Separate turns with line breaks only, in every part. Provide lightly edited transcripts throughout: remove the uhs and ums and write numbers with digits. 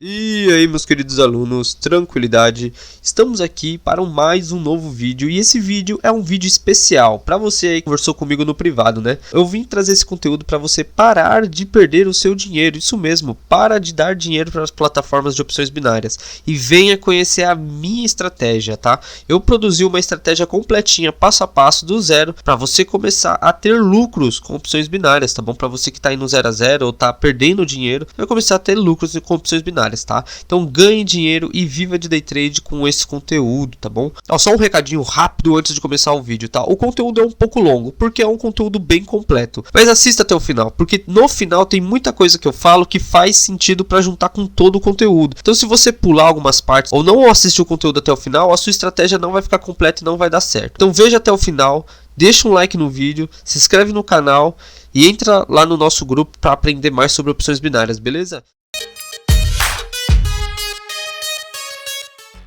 E aí, meus queridos alunos, tranquilidade? Estamos aqui para mais um novo vídeo e esse vídeo é um vídeo especial para você aí que conversou comigo no privado, né? Eu vim trazer esse conteúdo para você parar de perder o seu dinheiro, isso mesmo, para de dar dinheiro para as plataformas de opções binárias e venha conhecer a minha estratégia, tá? Eu produzi uma estratégia completinha, passo a passo, do zero, para você começar a ter lucros com opções binárias, tá bom? Para você que está aí no 0 a 0 ou está perdendo dinheiro, vai começar a ter lucros com opções binárias. Tá? Então ganhe dinheiro e viva de day trade com esse conteúdo, tá bom? Só um recadinho rápido antes de começar o vídeo, tá? O conteúdo é um pouco longo, porque é um conteúdo bem completo, mas assista até o final, porque no final tem muita coisa que eu falo que faz sentido para juntar com todo o conteúdo. Então se você pular algumas partes ou não assistir o conteúdo até o final, a sua estratégia não vai ficar completa e não vai dar certo. Então veja até o final, deixa um like no vídeo, se inscreve no canal e entra lá no nosso grupo para aprender mais sobre opções binárias, beleza?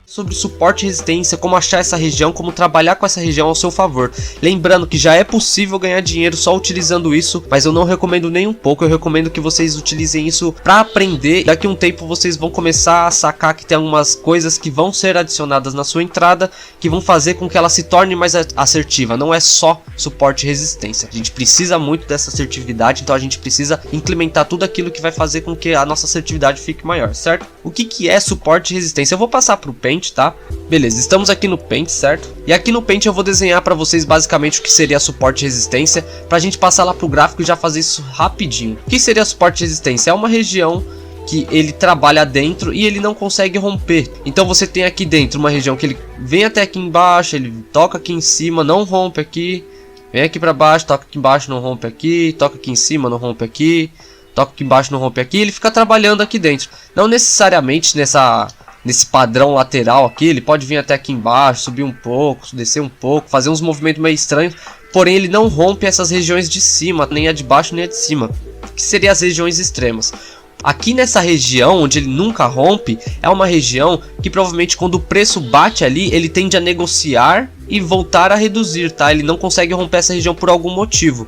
Sobre suporte e resistência, como achar essa região, como trabalhar com essa região ao seu favor. Lembrando que já é possível ganhar dinheiro só utilizando isso, mas eu não recomendo nem um pouco, eu recomendo que vocês utilizem isso para aprender. Daqui a um tempo vocês vão começar a sacar que tem algumas coisas que vão ser adicionadas na sua entrada, que vão fazer com que ela se torne mais assertiva. Não é só suporte e resistência, a gente precisa muito dessa assertividade, então a gente precisa implementar tudo aquilo que vai fazer com que a nossa assertividade fique maior, certo? O que é suporte e resistência? Eu vou passar para o Paint, tá? Beleza, estamos aqui no Paint, certo? E aqui no Paint eu vou desenhar para vocês basicamente o que seria suporte e resistência, pra gente passar lá pro gráfico e já fazer isso rapidinho. O que seria suporte e resistência? É uma região que ele trabalha dentro e ele não consegue romper. Então você tem aqui dentro uma região que ele vem até aqui embaixo, ele toca aqui em cima, não rompe aqui, vem aqui para baixo, toca aqui embaixo, não rompe aqui, toca aqui em cima, não rompe aqui, toca aqui embaixo, não rompe aqui, ele fica trabalhando aqui dentro. Não necessariamente nesse padrão lateral aqui, ele pode vir até aqui embaixo, subir um pouco, descer um pouco, fazer uns movimentos meio estranhos, porém ele não rompe essas regiões de cima, nem a de baixo nem a de cima, que seriam as regiões extremas. Aqui nessa região, onde ele nunca rompe, é uma região que provavelmente quando o preço bate ali, ele tende a negociar e voltar a reduzir, tá? Ele não consegue romper essa região por algum motivo.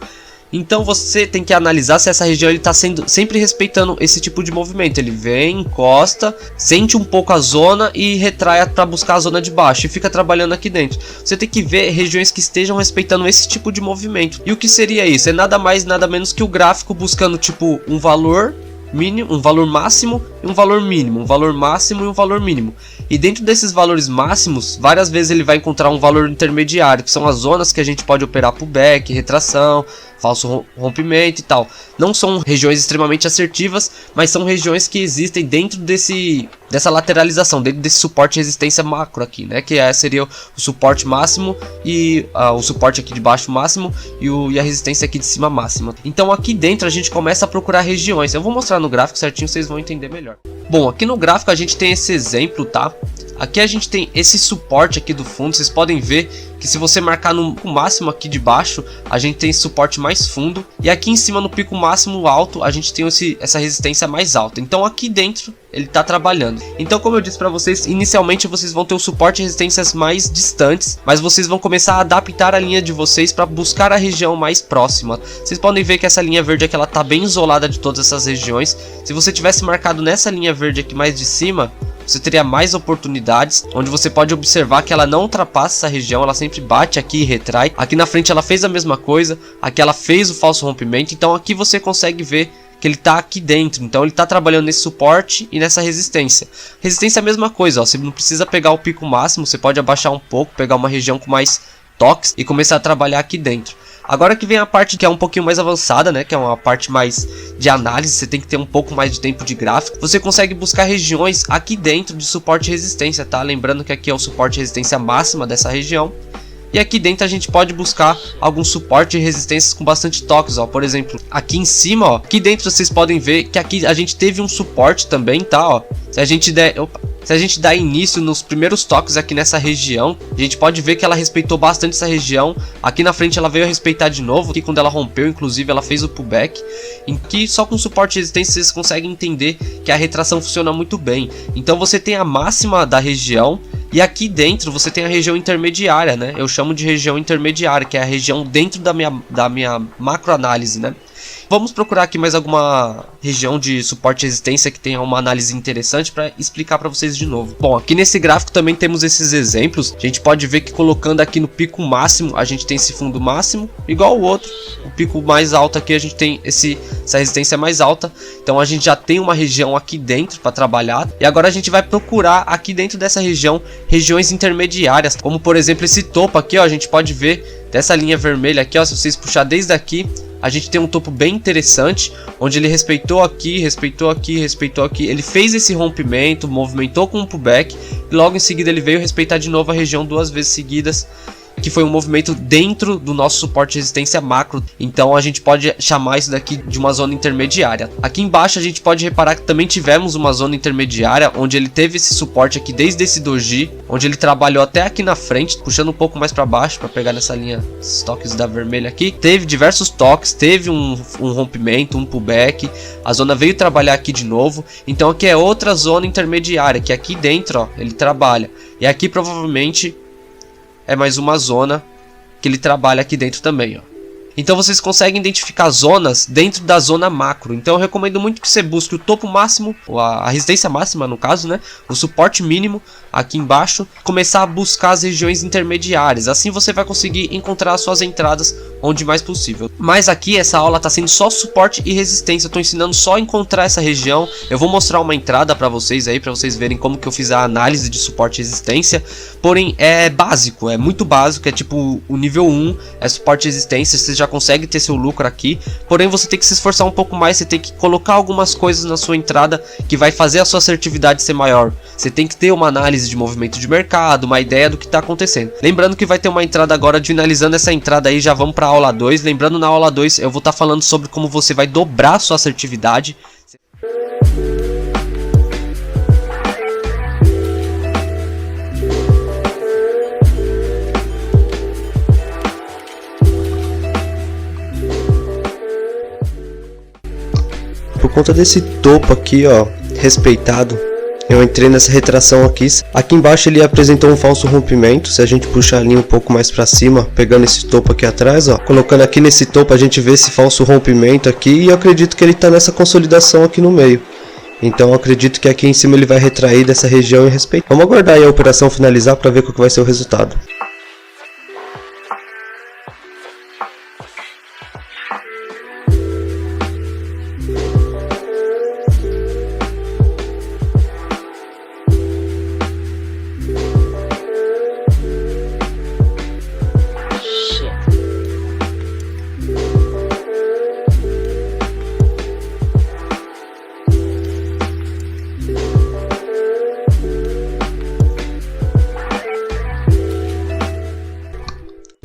Então você tem que analisar se essa região está sempre respeitando esse tipo de movimento. Ele vem, encosta, sente um pouco a zona e retrai para buscar a zona de baixo e fica trabalhando aqui dentro. Você tem que ver regiões que estejam respeitando esse tipo de movimento. E o que seria isso? É nada mais nada menos que o gráfico buscando tipo um valor mínimo, um valor máximo e um valor mínimo, um valor máximo e um valor mínimo. E dentro desses valores máximos, várias vezes ele vai encontrar um valor intermediário, que são as zonas que a gente pode operar pullback, retração, falso rompimento e tal. Não são regiões extremamente assertivas, mas são regiões que existem dentro dessa lateralização, dentro desse suporte e resistência macro aqui, né? Que seria o suporte máximo e o suporte aqui de baixo máximo e a resistência aqui de cima máxima. Então aqui dentro a gente começa a procurar regiões. Eu vou mostrar no gráfico certinho, vocês vão entender melhor. Bom, aqui no gráfico a gente tem esse exemplo, tá? Aqui a gente tem esse suporte aqui do fundo, vocês podem ver que se você marcar no pico máximo aqui de baixo, a gente tem esse suporte mais fundo. E aqui em cima no pico máximo alto, a gente tem essa resistência mais alta. Então aqui dentro ele está trabalhando. Então como eu disse para vocês, inicialmente vocês vão ter o suporte e resistências mais distantes, mas vocês vão começar a adaptar a linha de vocês para buscar a região mais próxima. Vocês podem ver que essa linha verde aqui, ela tá bem isolada de todas essas regiões. Se você tivesse marcado nessa linha verde aqui mais de cima, você teria mais oportunidades, onde você pode observar que ela não ultrapassa essa região, ela sempre bate aqui e retrai. Aqui na frente ela fez a mesma coisa, aqui ela fez o falso rompimento, então aqui você consegue ver que ele está aqui dentro, então ele está trabalhando nesse suporte e nessa resistência. Resistência é a mesma coisa, ó, você não precisa pegar o pico máximo, você pode abaixar um pouco, pegar uma região com mais toques e começar a trabalhar aqui dentro. Agora que vem a parte que é um pouquinho mais avançada, né, que é uma parte mais de análise, você tem que ter um pouco mais de tempo de gráfico. Você consegue buscar regiões aqui dentro de suporte e resistência, tá? Lembrando que aqui é o suporte e resistência máxima dessa região. E aqui dentro a gente pode buscar algum suporte e resistências com bastante toques, ó. Por exemplo, aqui em cima, ó, aqui dentro vocês podem ver que aqui a gente teve um suporte também, tá, ó. Se a gente der início nos primeiros toques aqui nessa região, a gente pode ver que ela respeitou bastante essa região. Aqui na frente ela veio a respeitar de novo, aqui quando ela rompeu, inclusive ela fez o pullback. Em que só com suporte e resistência vocês conseguem entender que a retração funciona muito bem. Então você tem a máxima da região e aqui dentro você tem a região intermediária, né? Eu chamo de região intermediária, que é a região dentro da minha macroanálise, né? Vamos procurar aqui mais alguma região de suporte e resistência que tenha uma análise interessante para explicar para vocês de novo. Bom, aqui nesse gráfico também temos esses exemplos. A gente pode ver que colocando aqui no pico máximo, a gente tem esse fundo máximo, igual o outro. O pico mais alto aqui a gente tem essa resistência mais alta. Então a gente já tem uma região aqui dentro para trabalhar. E agora a gente vai procurar aqui dentro dessa região, regiões intermediárias. Como por exemplo esse topo aqui, ó, a gente pode ver dessa linha vermelha aqui, ó, se vocês puxar desde aqui, a gente tem um topo bem interessante, onde ele respeitou aqui, respeitou aqui, respeitou aqui. Ele fez esse rompimento, movimentou com um pullback e logo em seguida ele veio respeitar de novo a região 2 vezes seguidas, que foi um movimento dentro do nosso suporte e resistência macro. Então a gente pode chamar isso daqui de uma zona intermediária. Aqui embaixo a gente pode reparar que também tivemos uma zona intermediária, onde ele teve esse suporte aqui desde esse doji, onde ele trabalhou até aqui na frente, puxando um pouco mais para baixo para pegar nessa linha, esses toques da vermelha aqui. Teve diversos toques, teve um rompimento, um pullback, a zona veio trabalhar aqui de novo. Então aqui é outra zona intermediária, que aqui dentro, ó, ele trabalha. E aqui provavelmente é mais uma zona que ele trabalha aqui dentro também, ó. Então vocês conseguem identificar zonas dentro da zona macro. Então eu recomendo muito que você busque o topo máximo, a resistência máxima no caso, né? O suporte mínimo aqui embaixo. Começar a buscar as regiões intermediárias. Assim você vai conseguir encontrar as suas entradas onde mais possível. Mas aqui essa aula está sendo só suporte e resistência. Eu estou ensinando só a encontrar essa região. Eu vou mostrar uma entrada para vocês aí, para vocês verem como que eu fiz a análise de suporte e resistência. Porém é básico, é muito básico. É tipo o nível 1, é suporte e resistência. Você já consegue ter seu lucro aqui, porém você tem que se esforçar um pouco mais, você tem que colocar algumas coisas na sua entrada que vai fazer a sua assertividade ser maior. Você tem que ter uma análise de movimento de mercado, uma ideia do que está acontecendo. Lembrando que vai ter uma entrada agora, finalizando essa entrada aí, já vamos para a aula 2. Lembrando, na aula 2 eu vou estar falando sobre como você vai dobrar a sua assertividade. Por conta desse topo aqui, ó, respeitado, eu entrei nessa retração aqui. Aqui embaixo ele apresentou um falso rompimento. Se a gente puxar a linha um pouco mais para cima, pegando esse topo aqui atrás, ó, colocando aqui nesse topo, a gente vê esse falso rompimento aqui. E eu acredito que ele está nessa consolidação aqui no meio. Então eu acredito que aqui em cima ele vai retrair dessa região e respeitar. Vamos aguardar aí a operação finalizar para ver qual que vai ser o resultado.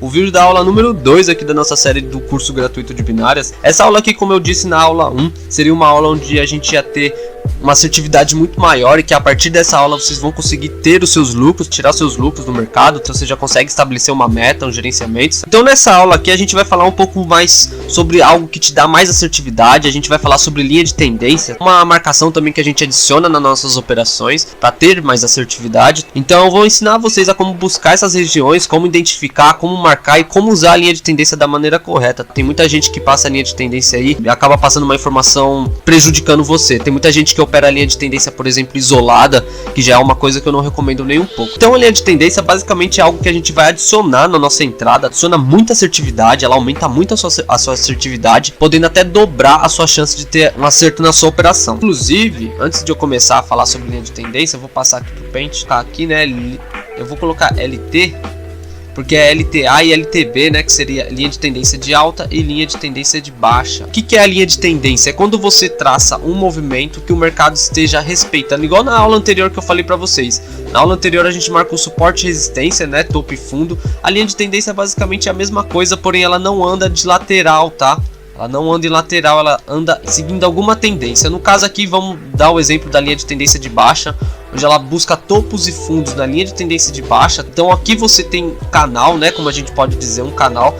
O vídeo da aula número 2 aqui da nossa série do curso gratuito de binárias. Essa aula aqui, como eu disse na aula 1, seria uma aula onde a gente ia ter uma assertividade muito maior e que a partir dessa aula vocês vão conseguir ter os seus lucros, tirar seus lucros do mercado. Então você já consegue estabelecer uma meta, um gerenciamento. Então nessa aula aqui a gente vai falar um pouco mais sobre algo que te dá mais assertividade. A gente vai falar sobre linha de tendência, uma marcação também que a gente adiciona nas nossas operações para ter mais assertividade. Então eu vou ensinar vocês a como buscar essas regiões, como identificar, como marcar e como usar a linha de tendência da maneira correta. Tem muita gente que passa a linha de tendência aí e acaba passando uma informação prejudicando você. Tem muita gente que opera a linha de tendência, por exemplo, isolada, que já é uma coisa que eu não recomendo nem um pouco. Então a linha de tendência basicamente é algo que a gente vai adicionar na nossa entrada, adiciona muita assertividade, ela aumenta muito a sua assertividade, podendo até dobrar a sua chance de ter um acerto na sua operação. Inclusive, antes de eu começar a falar sobre linha de tendência, eu vou passar aqui pro Paint, tá aqui, né, eu vou colocar LT, porque é LTA e LTB, né, que seria linha de tendência de alta e linha de tendência de baixa. O que é a linha de tendência? É quando você traça um movimento que o mercado esteja respeitando, igual na aula anterior que eu falei para vocês. Na aula anterior a gente marca o suporte e resistência, né, topo e fundo. A linha de tendência é basicamente a mesma coisa, porém ela não anda de lateral, tá? Ela não anda em lateral, ela anda seguindo alguma tendência. No caso aqui, vamos dar o exemplo da linha de tendência de baixa, onde ela busca topos e fundos na linha de tendência de baixa. Então aqui você tem um canal, né, como a gente pode dizer, um canal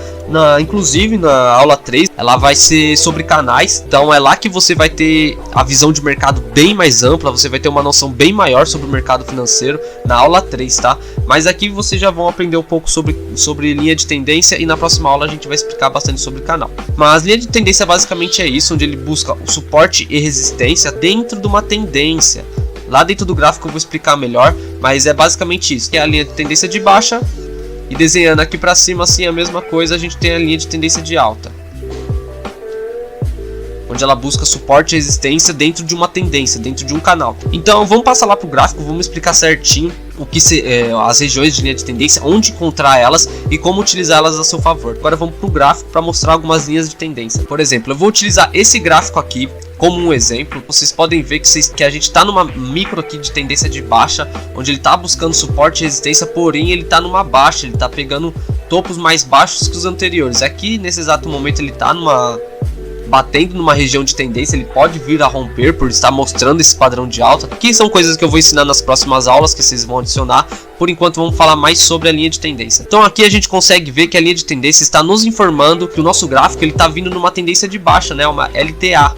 Inclusive na aula 3, ela vai ser sobre canais, então é lá que você vai ter a visão de mercado bem mais ampla, você vai ter uma noção bem maior sobre o mercado financeiro na aula 3, tá? Mas aqui vocês já vão aprender um pouco sobre linha de tendência e na próxima aula a gente vai explicar bastante sobre canal. Mas linha de tendência basicamente é isso, onde ele busca o suporte e resistência dentro de uma tendência. Lá dentro do gráfico eu vou explicar melhor, mas é basicamente isso, que é a linha de tendência de baixa. E desenhando aqui para cima assim a mesma coisa, a gente tem a linha de tendência de alta, onde ela busca suporte e resistência dentro de uma tendência, dentro de um canal. Então vamos passar lá para o gráfico, vamos explicar certinho o que as regiões de linha de tendência, onde encontrar elas e como utilizá-las a seu favor. Agora vamos para o gráfico para mostrar algumas linhas de tendência. Por exemplo, eu vou utilizar esse gráfico aqui como um exemplo. Vocês podem ver que a gente está numa micro aqui de tendência de baixa, onde ele está buscando suporte e resistência, porém ele está numa baixa, ele está pegando topos mais baixos que os anteriores. Aqui nesse exato momento ele está batendo numa região de tendência, ele pode vir a romper por estar mostrando esse padrão de alta, que são coisas que eu vou ensinar nas próximas aulas que vocês vão adicionar. Por enquanto vamos falar mais sobre a linha de tendência. Então aqui a gente consegue ver que a linha de tendência está nos informando que o nosso gráfico ele está vindo numa tendência de baixa, né? Uma LTB,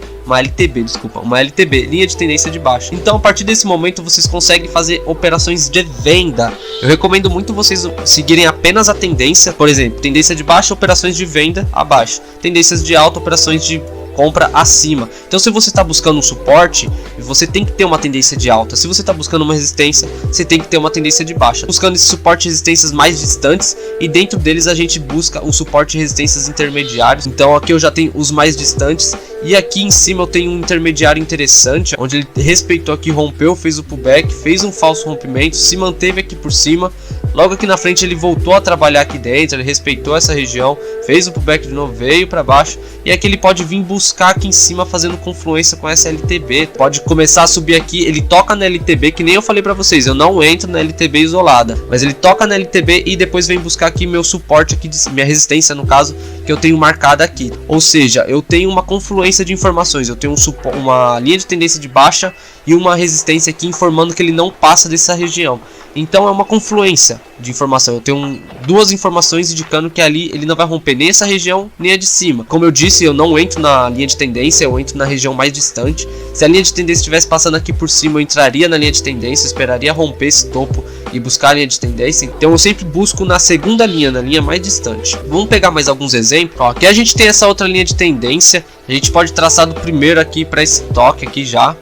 linha de tendência de baixa. Então a partir desse momento vocês conseguem fazer operações de venda. Eu recomendo muito vocês seguirem apenas a tendência. Por exemplo, tendência de baixa, operações de venda abaixo, tendências de alta, operações de compra acima. Então se você está buscando um suporte, você tem que ter uma tendência de alta. Se você está buscando uma resistência, você tem que ter uma tendência de baixa. Buscando esse suporte e resistências mais distantes, e dentro deles a gente busca um suporte e resistências intermediários. Então aqui eu já tenho os mais distantes, e aqui em cima eu tenho um intermediário interessante, onde ele respeitou aqui, rompeu, fez o pullback, fez um falso rompimento, se manteve aqui por cima. Logo aqui na frente ele voltou a trabalhar aqui dentro, ele respeitou essa região, fez o pullback de novo, veio para baixo, e aqui ele pode vir buscar aqui em cima fazendo confluência com essa LTB. Pode começar a subir aqui, ele toca na LTB, que nem eu falei para vocês, eu não entro na LTB isolada, mas ele toca na LTB e depois vem buscar aqui meu suporte, aqui minha resistência no caso, que eu tenho marcada aqui. Ou seja, eu tenho uma confluência de informações, eu tenho uma linha de tendência de baixa e uma resistência aqui informando que ele não passa dessa região. Então é uma confluência de informação, eu tenho duas informações indicando que ali ele não vai romper nem essa região nem a de cima. Como eu disse, eu não entro na linha de tendência, eu entro na região mais distante. Se a linha de tendência estivesse passando aqui por cima, eu entraria na linha de tendência, esperaria romper esse topo e buscar a linha de tendência. Então eu sempre busco na segunda linha, na linha mais distante. Vamos pegar mais alguns exemplos. Ó, aqui a gente tem essa outra linha de tendência, a gente pode traçar do primeiro aqui para esse toque aqui já,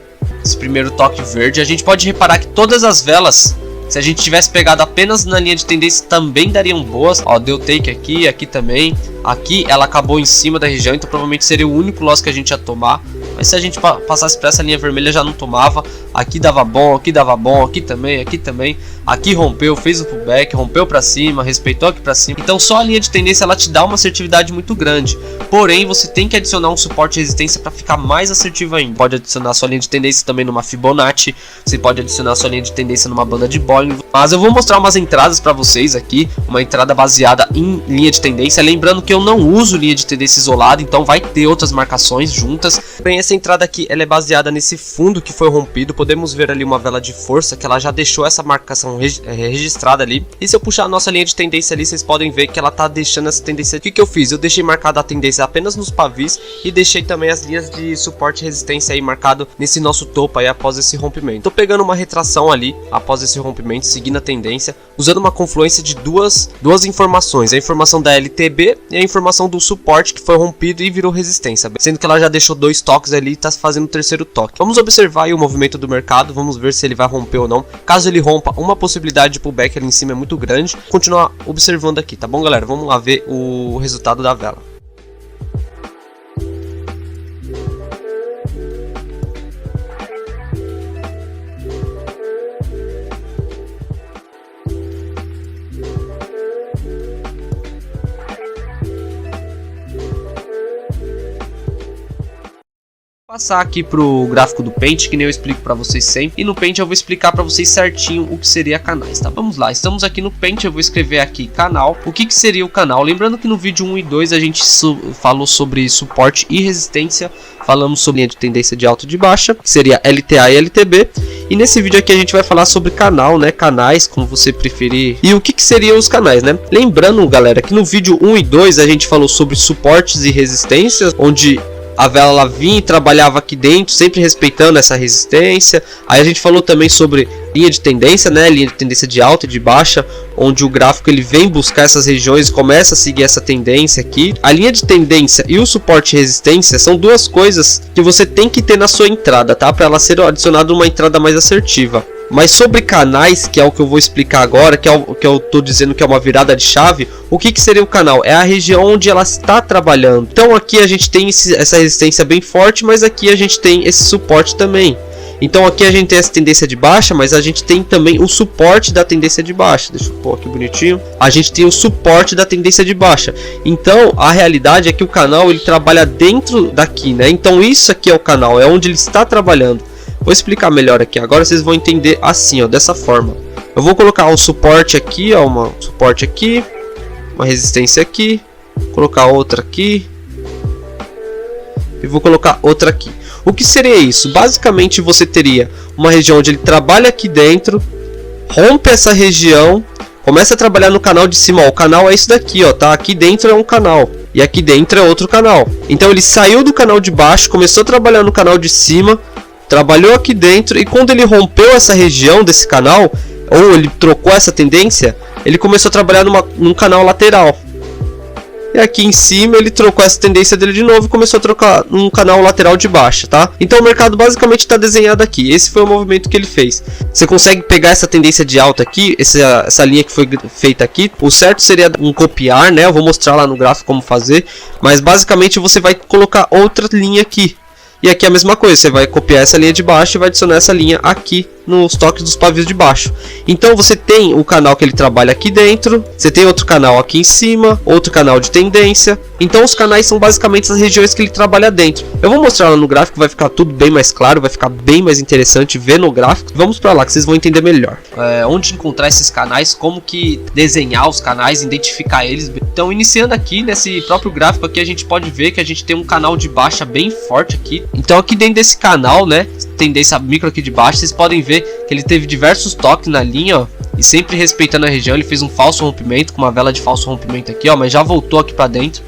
esse primeiro toque verde. A gente pode reparar que todas as velas, se a gente tivesse pegado apenas na linha de tendência, também dariam boas. Ó, deu take aqui, aqui também. Aqui ela acabou em cima da região, então provavelmente seria o único loss que a gente ia tomar. Mas se a gente passasse para essa linha vermelha já não tomava. Aqui dava bom, aqui dava bom, aqui também, aqui também. Aqui rompeu, fez o pullback, rompeu para cima, respeitou aqui para cima. Então só a linha de tendência ela te dá uma assertividade muito grande. Porém você tem que adicionar um suporte e resistência para ficar mais assertivo ainda. Pode adicionar sua linha de tendência também numa Fibonacci. Você pode adicionar sua linha de tendência numa banda de Bollinger. Mas eu vou mostrar umas entradas para vocês aqui. Uma entrada baseada em linha de tendência. Lembrando que eu não uso linha de tendência isolada, então vai ter outras marcações juntas. Bem, essa entrada aqui ela é baseada nesse fundo que foi rompido. Podemos ver ali uma vela de força que ela já deixou essa marcação registrada ali. E se eu puxar a nossa linha de tendência ali, vocês podem ver que ela tá deixando essa tendência. O que eu fiz? Eu deixei marcada a tendência apenas nos pavis e deixei também as linhas de suporte e resistência aí marcado nesse nosso topo aí após esse rompimento. Tô pegando uma retração ali após esse rompimento, seguindo a tendência, usando uma confluência de duas informações, a informação da LTB e a informação do suporte que foi rompido e virou resistência, sendo que ela já deixou dois toques ali e tá fazendo o terceiro toque. Vamos observar aí o movimento do mercado, vamos ver se ele vai romper ou não. Caso ele rompa, uma possibilidade de pullback ali em cima é muito grande. Vou continuar observando aqui, tá bom, galera? Vamos lá ver o resultado da vela. Passar aqui pro gráfico do Paint, que nem eu explico para vocês sempre, e no Paint eu vou explicar para vocês certinho o que seria canais, tá? Vamos lá, estamos aqui no Paint, eu vou escrever aqui canal. O que seria o canal? Lembrando que no vídeo 1 e 2 a gente falou sobre suporte e resistência, falamos sobre linha de tendência de alta e de baixa, que seria LTA e LTB, E nesse vídeo aqui a gente vai falar sobre canal, né, canais, como você preferir, e o que seriam os canais, né. Lembrando, galera, que no vídeo 1 e 2 a gente falou sobre suportes e resistências, onde a vela ela vinha e trabalhava aqui dentro, sempre respeitando essa resistência. Aí a gente falou também sobre linha de tendência, né? Linha de tendência de alta e de baixa, onde o gráfico ele vem buscar essas regiões e começa a seguir essa tendência aqui. A linha de tendência e o suporte e resistência são duas coisas que você tem que ter na sua entrada, tá? Para ela ser adicionada uma entrada mais assertiva. Mas sobre canais, que é o que eu vou explicar agora, que é o que eu tô dizendo que é uma virada de chave, o que seria o canal? É a região onde ela está trabalhando. Então aqui a gente tem essa resistência bem forte, mas aqui a gente tem esse suporte também. Então aqui a gente tem essa tendência de baixa, mas a gente tem também o suporte da tendência de baixa. Deixa eu pôr aqui bonitinho. A gente tem o suporte da tendência de baixa. Então a realidade é que o canal ele trabalha dentro daqui, né? Então isso aqui é o canal, é onde ele está trabalhando. Vou explicar melhor aqui. Agora vocês vão entender assim, ó, dessa forma. Eu vou colocar um suporte aqui, ó, suporte aqui, uma resistência aqui, colocar outra aqui e vou colocar outra aqui. O que seria isso? Basicamente você teria uma região onde ele trabalha aqui dentro, rompe essa região, começa a trabalhar no canal de cima. Ó, o canal é isso daqui, ó, tá? Aqui dentro é um canal e aqui dentro é outro canal. Então ele saiu do canal de baixo, começou a trabalhar no canal de cima, trabalhou aqui dentro e quando ele rompeu essa região desse canal, ou ele trocou essa tendência, ele começou a trabalhar num canal lateral. E aqui em cima ele trocou essa tendência dele de novo e começou a trocar num canal lateral de baixa, tá? Então o mercado basicamente está desenhado aqui. Esse foi o movimento que ele fez. Você consegue pegar essa tendência de alta aqui, essa linha que foi feita aqui. O certo seria um copiar, né? Eu vou mostrar lá no gráfico como fazer. Mas basicamente você vai colocar outra linha aqui. E aqui é a mesma coisa, você vai copiar essa linha de baixo e vai adicionar essa linha aqui nos toques dos pavios de baixo. Então você tem o canal que ele trabalha aqui dentro, você tem outro canal aqui em cima, outro canal de tendência. Então os canais são basicamente as regiões que ele trabalha dentro. Eu vou mostrar lá no gráfico, vai ficar tudo bem mais claro, vai ficar bem mais interessante ver no gráfico. Vamos para lá que vocês vão entender melhor. Onde encontrar esses canais, como que desenhar os canais, identificar eles. Então iniciando aqui nesse próprio gráfico aqui a gente pode ver que a gente tem um canal de baixa bem forte aqui. Então aqui dentro desse canal, né, tendência micro aqui de baixo, vocês podem ver que ele teve diversos toques na linha, ó, e sempre respeitando a região. Ele fez um falso rompimento com uma vela de falso rompimento aqui, ó, mas já voltou aqui para dentro.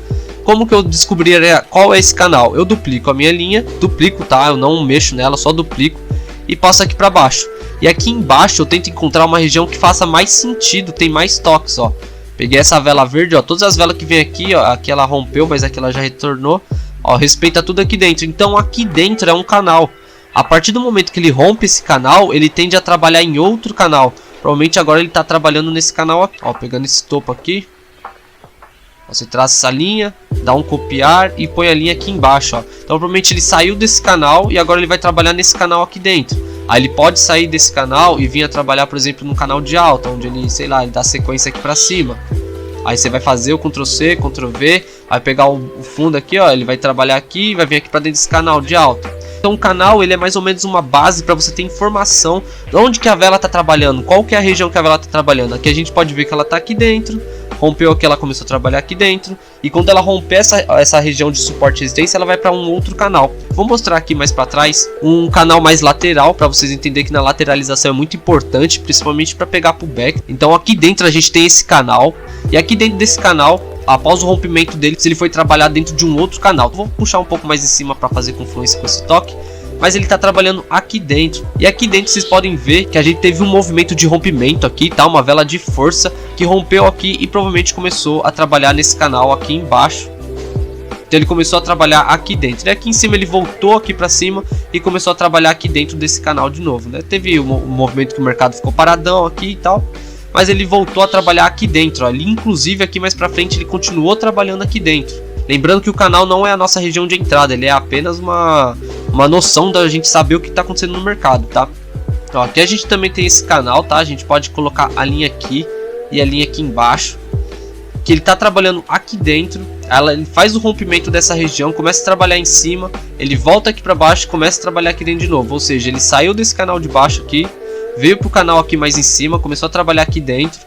Como que eu descobriria qual é esse canal? Eu duplico a minha linha, duplico, tá? Eu não mexo nela, só duplico e passo aqui para baixo. E aqui embaixo eu tento encontrar uma região que faça mais sentido, tem mais toques, ó. Peguei essa vela verde, ó, todas as velas que vem aqui, ó, aqui ela rompeu, mas aqui ela já retornou. Ó, respeita tudo aqui dentro. Então aqui dentro é um canal. A partir do momento que ele rompe esse canal, ele tende a trabalhar em outro canal. Provavelmente agora ele está trabalhando nesse canal aqui. Ó, pegando esse topo aqui. Você traça essa linha, dá um copiar e põe a linha aqui embaixo, ó. Então provavelmente ele saiu desse canal e agora ele vai trabalhar nesse canal aqui dentro. Aí ele pode sair desse canal e vir a trabalhar, por exemplo, no canal de alta, onde ele, sei lá, ele dá sequência aqui para cima. Aí você vai fazer o Ctrl C, Ctrl V, vai pegar o fundo aqui, ó, ele vai trabalhar aqui e vai vir aqui para dentro desse canal de alta. Então o canal ele é mais ou menos uma base para você ter informação de onde que a vela está trabalhando, qual que é a região que a vela está trabalhando. Aqui a gente pode ver que ela está aqui dentro, rompeu aqui, ela começou a trabalhar aqui dentro. E quando ela romper essa região de suporte e resistência, ela vai para um outro canal. Vou mostrar aqui mais para trás um canal mais lateral, para vocês entenderem que na lateralização é muito importante, principalmente para pegar pullback. Então aqui dentro a gente tem esse canal, e aqui dentro desse canal, após o rompimento dele, ele foi trabalhar dentro de um outro canal. Vou puxar um pouco mais em cima para fazer confluência com esse toque. Mas ele está trabalhando aqui dentro. E aqui dentro vocês podem ver que a gente teve um movimento de rompimento aqui, tá? Uma vela de força que rompeu aqui e provavelmente começou a trabalhar nesse canal aqui embaixo. Então ele começou a trabalhar aqui dentro. E aqui em cima ele voltou aqui para cima e começou a trabalhar aqui dentro desse canal de novo, né? Teve um movimento que o mercado ficou paradão aqui e tal. Mas ele voltou a trabalhar aqui dentro, ó. Ele, inclusive aqui mais pra frente ele continuou trabalhando aqui dentro. Lembrando que o canal não é a nossa região de entrada, ele é apenas uma noção da gente saber o que está acontecendo no mercado, tá? Então aqui a gente também tem esse canal, tá? A gente pode colocar a linha aqui e a linha aqui embaixo, que ele está trabalhando aqui dentro. Ele faz o rompimento dessa região, começa a trabalhar em cima, ele volta aqui para baixo e começa a trabalhar aqui dentro de novo. Ou seja, ele saiu desse canal de baixo aqui, veio para o canal aqui mais em cima, começou a trabalhar aqui dentro.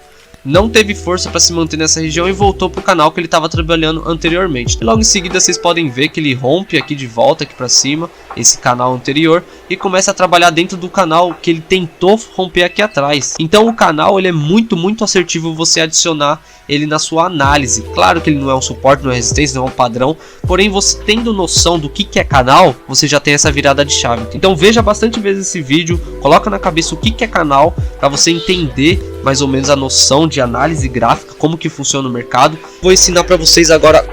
não teve força para se manter nessa região e voltou para o canal que ele estava trabalhando anteriormente. E logo em seguida vocês podem ver que ele rompe aqui de volta aqui para cima, esse canal anterior, e começa a trabalhar dentro do canal que ele tentou romper aqui atrás. Então o canal ele é muito assertivo você adicionar ele na sua análise. Claro que ele não é um suporte, não é resistência, não é um padrão, porém você tendo noção do que é canal, você já tem essa virada de chave. Então veja bastante vezes esse vídeo, coloca na cabeça o que é canal, para você entender mais ou menos a noção de análise gráfica, como que funciona o mercado. Vou ensinar para vocês agora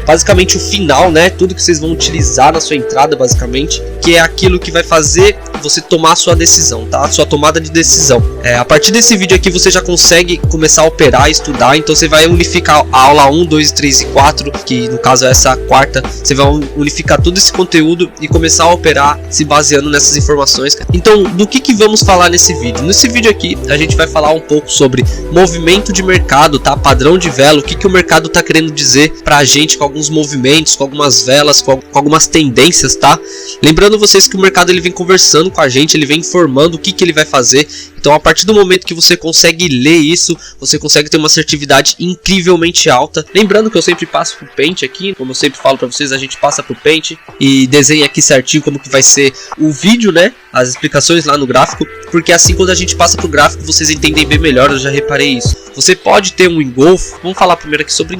basicamente o final, né? Tudo que vocês vão utilizar na sua entrada, basicamente, que é aquilo que vai fazer você tomar a sua decisão, tá? A sua tomada de decisão. A partir desse vídeo aqui você já consegue começar a operar, estudar. Então você vai unificar a aula 1, 2, 3 e 4, que no caso é essa quarta. Você vai unificar todo esse conteúdo e começar a operar se baseando nessas informações. Então, do que vamos falar nesse vídeo? Nesse vídeo aqui a gente vai falar um pouco sobre movimento de mercado, tá? Padrão de vela, o que o mercado tá querendo dizer pra gente com alguns movimentos, com algumas velas, com algumas tendências, tá? Lembrando vocês que o mercado ele vem conversando com a gente, ele vem informando o que ele vai fazer. Então a partir do momento que você consegue ler isso, você consegue ter uma assertividade incrivelmente alta. Lembrando que eu sempre passo pro Paint aqui, como eu sempre falo para vocês, a gente passa pro Paint e desenha aqui certinho como que vai ser o vídeo, né? As explicações lá no gráfico, porque assim quando a gente passa pro gráfico vocês entendem bem melhor, eu já reparei isso. Você pode ter um engolfo, vamos falar primeiro aqui sobre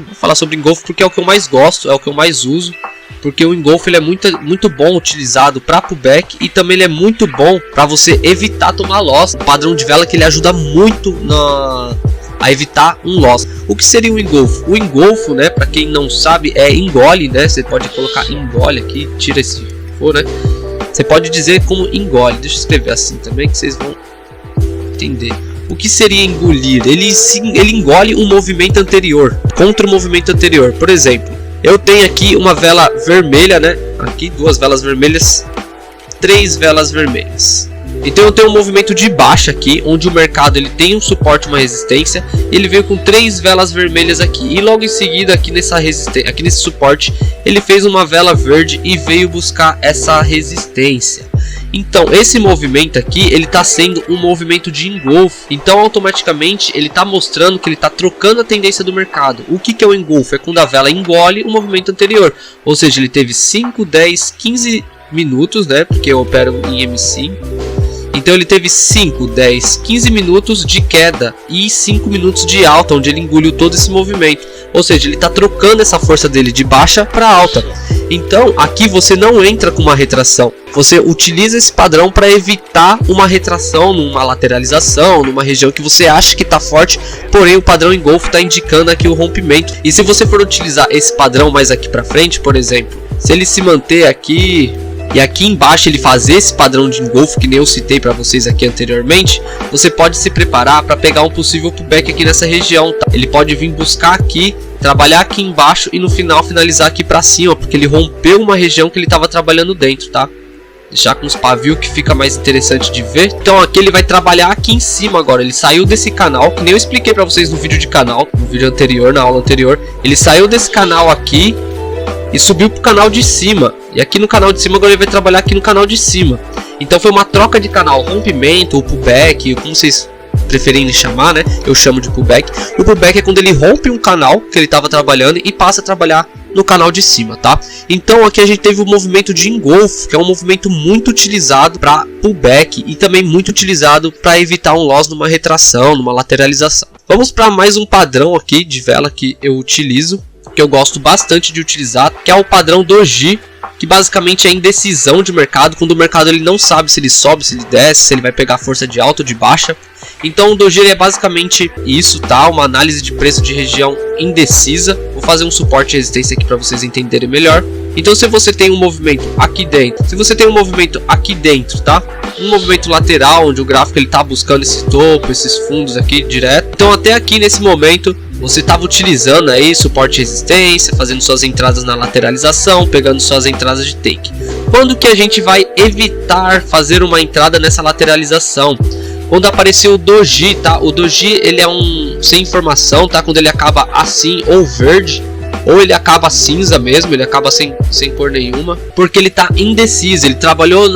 engolfo, porque é o que eu mais gosto, é o que eu mais uso. Porque o engolfo ele é muito bom utilizado para pullback e também ele é muito bom para você evitar tomar loss. O padrão de vela que ele ajuda muito a evitar um loss. O que seria o engolfo? O engolfo, né, para quem não sabe, é engole, né? Você pode colocar engole aqui, tira esse for, né? Você pode dizer como engole. Deixa eu escrever assim também que vocês vão entender. O que seria engolir? Ele engole um movimento anterior, contra o movimento anterior. Por exemplo, eu tenho aqui uma vela vermelha, né? Aqui duas velas vermelhas, três velas vermelhas. Então eu tenho um movimento de baixa aqui, onde o mercado ele tem um suporte, uma resistência. Ele veio com três velas vermelhas aqui e logo em seguida aqui nessa resistência, aqui nesse suporte, ele fez uma vela verde e veio buscar essa resistência. Então esse movimento aqui ele está sendo um movimento de engolfo. Então automaticamente ele está mostrando que ele está trocando a tendência do mercado. O que é o engolfo? É quando a vela engole o movimento anterior. Ou seja, ele teve 5, 10, 15 minutos, né? Porque eu opero em M5. Então ele teve 5, 10, 15 minutos de queda e 5 minutos de alta, onde ele engoliu todo esse movimento. Ou seja, ele está trocando essa força dele de baixa para alta. Então aqui você não entra com uma retração. Você utiliza esse padrão para evitar uma retração, numa lateralização, numa região que você acha que está forte. Porém o padrão engolfo está indicando aqui o rompimento. E se você for utilizar esse padrão mais aqui para frente, por exemplo, se ele se manter aqui e aqui embaixo ele fazer esse padrão de engolfo que nem eu citei para vocês aqui anteriormente, você pode se preparar para pegar um possível pullback aqui nessa região, tá? Ele pode vir buscar aqui, trabalhar aqui embaixo e no final finalizar aqui para cima, porque ele rompeu uma região que ele estava trabalhando dentro, tá? Deixar com os pavios que fica mais interessante de ver. Então aqui ele vai trabalhar aqui em cima agora. Ele saiu desse canal, que nem eu expliquei para vocês no vídeo de canal, no vídeo anterior, na aula anterior. Ele saiu desse canal aqui e subiu pro canal de cima. E aqui no canal de cima agora ele vai trabalhar aqui no canal de cima. Então foi uma troca de canal, rompimento ou pullback, como vocês preferem chamar, né? Eu chamo de pullback. O pullback é quando ele rompe um canal que ele estava trabalhando e passa a trabalhar no canal de cima, tá? Então aqui a gente teve o movimento de engolfo, que é um movimento muito utilizado para pullback e também muito utilizado para evitar um loss numa retração, numa lateralização. Vamos para mais um padrão aqui de vela que eu utilizo, que eu gosto bastante de utilizar, que é o padrão Doji, que basicamente é indecisão de mercado, quando o mercado ele não sabe se ele sobe, se ele desce, se ele vai pegar força de alta ou de baixa. Então o Doji é basicamente isso, tá? Uma análise de preço de região indecisa. Vou fazer um suporte e resistência aqui para vocês entenderem melhor. Então se você tem um movimento aqui dentro, tá? Um movimento lateral, onde o gráfico ele tá buscando esse topo, esses fundos aqui direto. Então até aqui nesse momento você estava utilizando aí suporte e resistência, fazendo suas entradas na lateralização, pegando suas entradas de take. Quando que a gente vai evitar fazer uma entrada nessa lateralização? Quando apareceu o Doji, tá? O Doji ele é um sem informação, tá? Quando ele acaba assim ou verde, ou ele acaba cinza mesmo, ele acaba sem cor nenhuma, porque ele tá indeciso. Ele trabalhou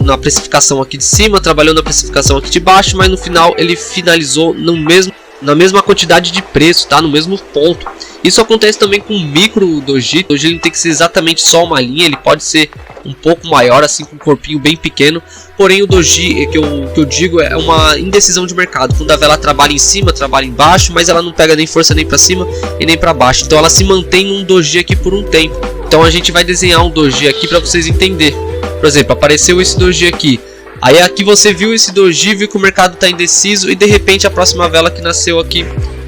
na precificação aqui de cima, trabalhou na precificação aqui de baixo, mas no final ele finalizou no mesmo na mesma quantidade de preço, tá? No mesmo ponto. Isso acontece também com o micro doji. O doji ele não tem que ser exatamente só uma linha, ele pode ser um pouco maior, assim, com um corpinho bem pequeno. Porém o doji que eu digo é uma indecisão de mercado, quando a vela trabalha em cima, trabalha embaixo, mas ela não pega nem força nem para cima e nem para baixo. Então ela se mantém num doji aqui por um tempo. Então a gente vai desenhar um doji aqui para vocês entenderem. Por exemplo, apareceu esse doji aqui. Aí aqui você viu esse doji, viu que o mercado está indeciso e de repente a próxima vela que nasceu aqui,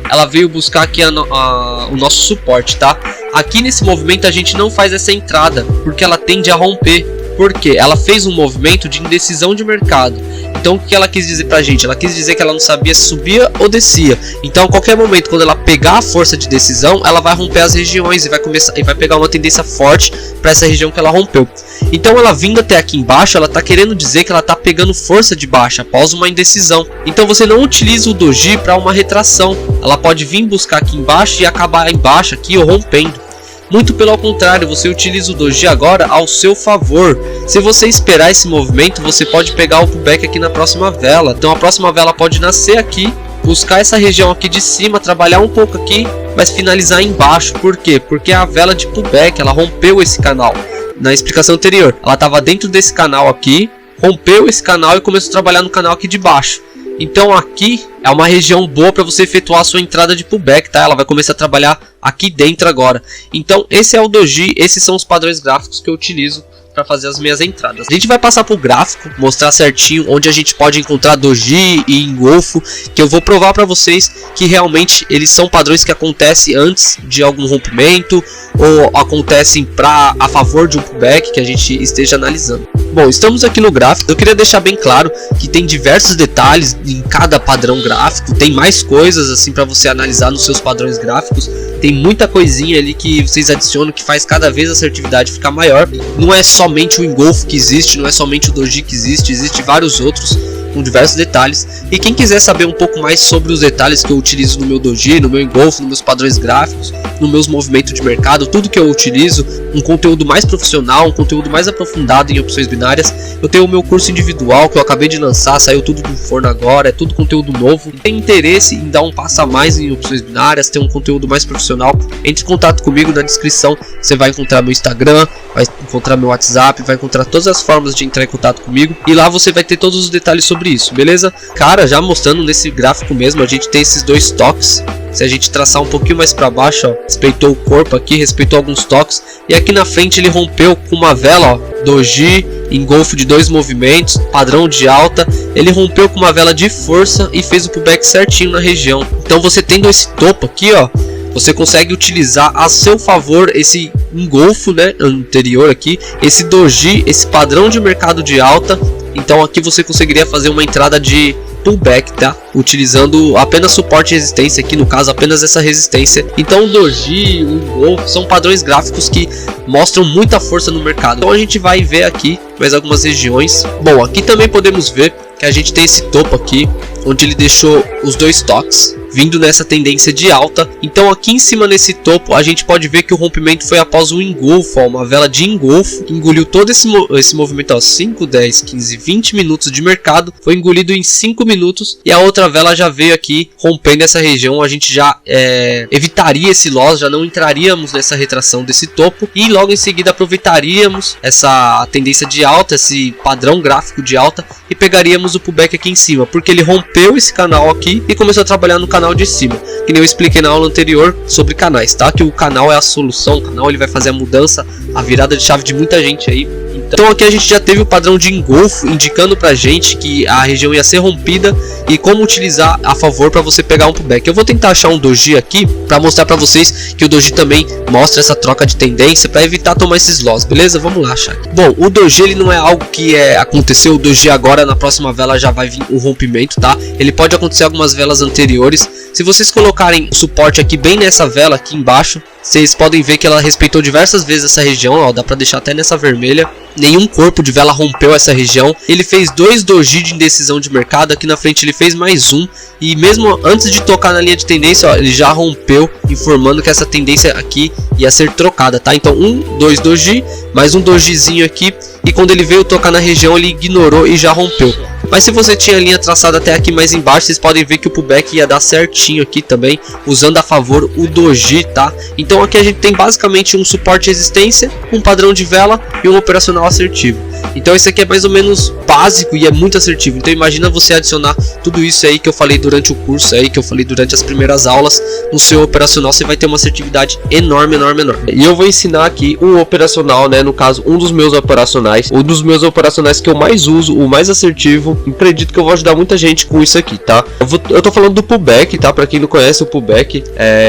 ela veio buscar aqui o nosso suporte, tá? Aqui nesse movimento a gente não faz essa entrada, porque ela tende a romper. Porque ela fez um movimento de indecisão de mercado. Então o que ela quis dizer pra gente? Ela quis dizer que ela não sabia se subia ou descia. Então a qualquer momento, quando ela pegar a força de decisão, ela vai romper as regiões e vai pegar uma tendência forte para essa região que ela rompeu. Então ela vindo até aqui embaixo, ela tá querendo dizer que ela tá pegando força de baixa após uma indecisão. Então você não utiliza o doji para uma retração. Ela pode vir buscar aqui embaixo e acabar embaixo aqui ou rompendo. Muito pelo contrário, você utiliza o doji agora ao seu favor. Se você esperar esse movimento, você pode pegar o pullback aqui na próxima vela. Então a próxima vela pode nascer aqui, buscar essa região aqui de cima, trabalhar um pouco aqui, mas finalizar embaixo. Por quê? Porque a vela de pullback, ela rompeu esse canal. Na explicação anterior, ela estava dentro desse canal aqui, rompeu esse canal e começou a trabalhar no canal aqui de baixo. Então aqui é uma região boa para você efetuar a sua entrada de pullback, tá? Ela vai começar a trabalhar aqui dentro agora. Então esse é o doji, esses são os padrões gráficos que eu utilizo para fazer as minhas entradas. A gente vai passar para o gráfico, mostrar certinho onde a gente pode encontrar doji e engolfo, que eu vou provar para vocês que realmente eles são padrões que acontecem antes de algum rompimento ou acontecem a favor de um pullback que a gente esteja analisando. Bom, estamos aqui no gráfico. Eu queria deixar bem claro que tem diversos detalhes em cada padrão gráfico, tem mais coisas assim para você analisar nos seus padrões gráficos. Tem muita coisinha ali que vocês adicionam que faz cada vez a assertividade ficar maior. Não é somente o engolfo que existe, não é somente o doji que existe vários outros com diversos detalhes. E quem quiser saber um pouco mais sobre os detalhes que eu utilizo no meu doji, no meu engolfo, nos meus padrões gráficos, nos meus movimentos de mercado, tudo que eu utilizo, um conteúdo mais profissional, um conteúdo mais aprofundado em opções binárias, eu tenho o meu curso individual que eu acabei de lançar, saiu tudo do forno agora, é tudo conteúdo novo. Tem interesse em dar um passo a mais em opções binárias, ter um conteúdo mais profissional, entre em contato comigo. Na descrição você vai encontrar meu Instagram, vai encontrar meu WhatsApp, vai encontrar todas as formas de entrar em contato comigo e lá você vai ter todos os detalhes sobre isso, beleza? Cara, já mostrando nesse gráfico mesmo, a gente tem esses dois toques. Se a gente traçar um pouquinho mais para baixo, ó, respeitou o corpo aqui, respeitou alguns toques, e aqui na frente ele rompeu com uma vela, ó, doji, engolfo de dois movimentos, padrão de alta. Ele rompeu com uma vela de força e fez o pullback certinho na região. Então você tendo esse topo aqui, ó, você consegue utilizar a seu favor esse engolfo, né, anterior aqui, esse doji, esse padrão de mercado de alta. Então aqui você conseguiria fazer uma entrada de pullback, tá? Utilizando apenas suporte e resistência, aqui no caso apenas essa resistência. Então o doji, o engolfo são padrões gráficos que mostram muita força no mercado. Então a gente vai ver aqui mais algumas regiões. Bom, aqui também podemos ver que a gente tem esse topo aqui, onde ele deixou os dois toques vindo nessa tendência de alta. Então aqui em cima nesse topo a gente pode ver que o rompimento foi após o engolfo, ó, uma vela de engolfo que engoliu todo esse movimento, ó, 5, 10, 15, 20 minutos de mercado, foi engolido em 5 minutos e a outra vela já veio aqui rompendo essa região. A gente já evitaria esse loss, já não entraríamos nessa retração desse topo e logo em seguida aproveitaríamos essa tendência de alta, esse padrão gráfico de alta e pegaríamos o pullback aqui em cima, porque ele rompeu esse canal aqui e começou a trabalhar no canal de cima, que nem eu expliquei na aula anterior sobre canais, tá? Que o canal é a solução, o canal ele vai fazer a mudança, a virada de chave de muita gente aí. Então aqui a gente já teve o padrão de engolfo indicando pra gente que a região ia ser rompida e como utilizar a favor para você pegar um pullback. Eu vou tentar achar um doji aqui para mostrar para vocês que o doji também mostra essa troca de tendência para evitar tomar esses loss, beleza? Vamos lá achar aqui. Bom, o doji ele não é algo que aconteceu, o doji agora na próxima vela já vai vir o rompimento, tá? Ele pode acontecer algumas velas anteriores. Se vocês colocarem o suporte aqui bem nessa vela aqui embaixo, Vocês podem ver que ela respeitou diversas vezes essa região, ó, dá pra deixar até nessa vermelha. Nenhum corpo de vela rompeu essa região. Ele fez 2 doji de indecisão de mercado, aqui na frente ele fez mais um. E mesmo antes de tocar na linha de tendência, ó, ele já rompeu, informando que essa tendência aqui ia ser trocada, tá? Então 2 doji, mais um dojizinho aqui. E quando ele veio tocar na região, ele ignorou e já rompeu. Mas se você tinha a linha traçada até aqui mais embaixo, vocês podem ver que o pullback ia dar certinho aqui também, usando a favor o doji, tá? Então aqui a gente tem basicamente um suporte e resistência, um padrão de vela e um operacional assertivo. Então esse aqui é mais ou menos básico e é muito assertivo. Então imagina você adicionar tudo isso aí que eu falei durante o curso aí, que eu falei durante as primeiras aulas, no seu operacional você vai ter uma assertividade enorme, enorme, enorme. E eu vou ensinar aqui um operacional, né, no caso um dos meus operacionais que eu mais uso, o mais assertivo. Acredito que eu vou ajudar muita gente com isso aqui, tá? Eu tô falando do pullback, tá? Pra quem não conhece o pullback,